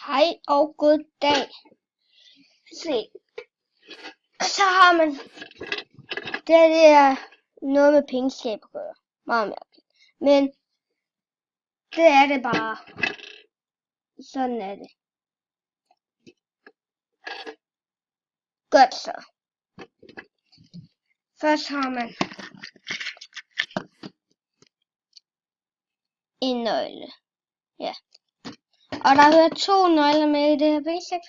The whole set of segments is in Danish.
Hej og god dag. Se, så har man det er noget med pengeskab at gøre. Meget mærkeligt. Men det er det bare. Sådan er det. Godt så. Først har man en nøgle. Ja. Og der hører 2 nøgler med i det her basic.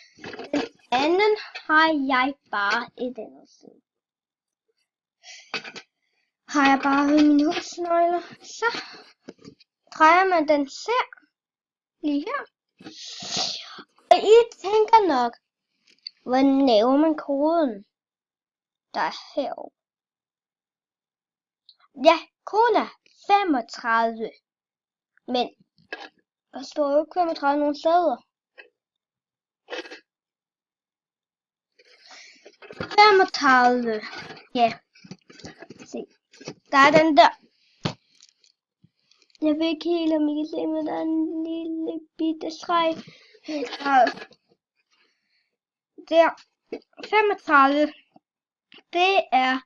Den anden har jeg bare et andet sted. Har jeg bare mine husnøgler, så drejer man den lige her. Og I tænker nok, hvordan laver man koden, der er herovre? Ja, koden er 35. Men der står jo ikke 35 nogen steder. 35. Ja. Se. Der er den der. Jeg ved ikke helt, om I kan se, men der er en lille bitte streg. Der. 35. Det er.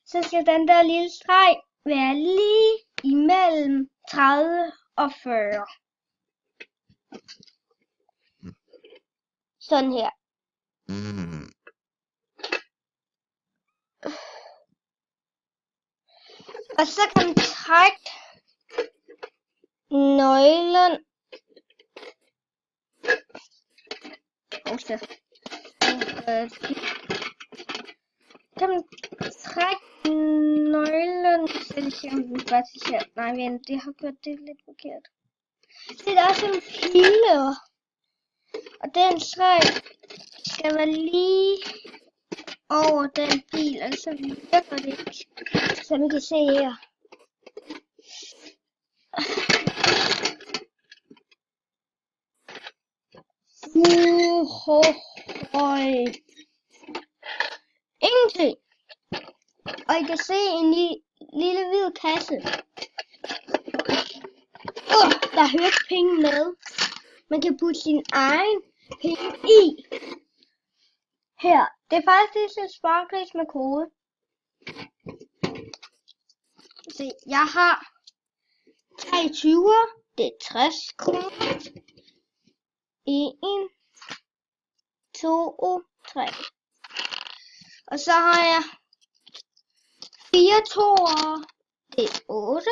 Så skal den der lille streg være lige imellem 30 og 40. Sådan her. Og så kan man trække nøglen. Kan man trække nøglen til faktisk her. Nej, vent, det har gjort det lidt forkert. Se, der er sådan en pile, og den streg skal være lige over den bil, altså virker det ikke, som I kan se her. Ingenting. Og I kan se en lille hvid kasse. Der hører ikke penge med. Man kan putte sin egen penge i. Her. Det er faktisk en sparegris med kode. Se, jeg har 23. Det er 60 kroner. 1, 2, 3. Og så har jeg 4 toer. Det er 8.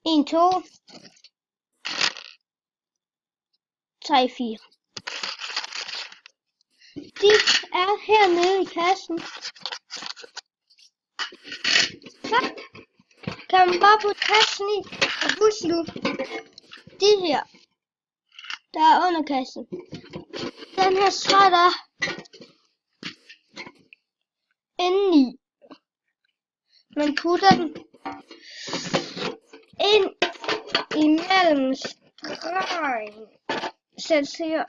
1, 2, 3, 4. De er hernede i kassen. Så kan man bare putte kassen i. Og husk nu, de her, der er under kassen. Den her streg der indeni. Man putter den ind imellem stregen. Sæt her.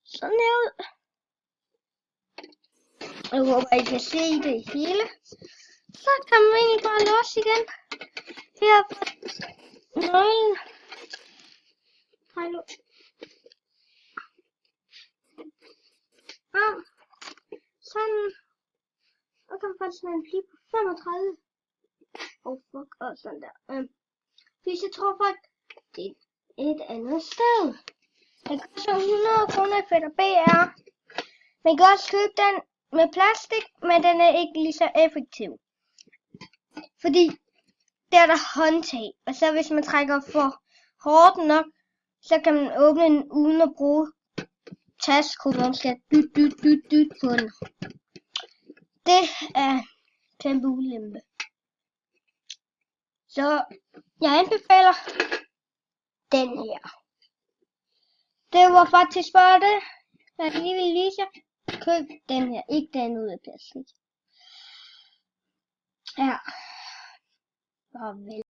Sådan her ud. Jeg håber, I kan se det hele. Så kan man egentlig bare låse igen. Her er nøglen. Hallo. Sådan. Og kan faktisk med en pli på 35. Fuck. Og sådan der. Hvis jeg tror faktisk, det er et andet sted. Det koster 100 kroner i Fætter BR. Man kan også købe den med plastik, men den er ikke lige så effektiv. Fordi der er der håndtag. Og så hvis man trækker for hårdt nok, så kan man åbne den uden at bruge taskskrue. Man skal dyt på den. Det er kæmpe ulempe. Så jeg anbefaler den her. Det var faktisk bare det, jeg lige vil vise jer. Køb den her, ikke den ud af plastik. Ja. Farvel.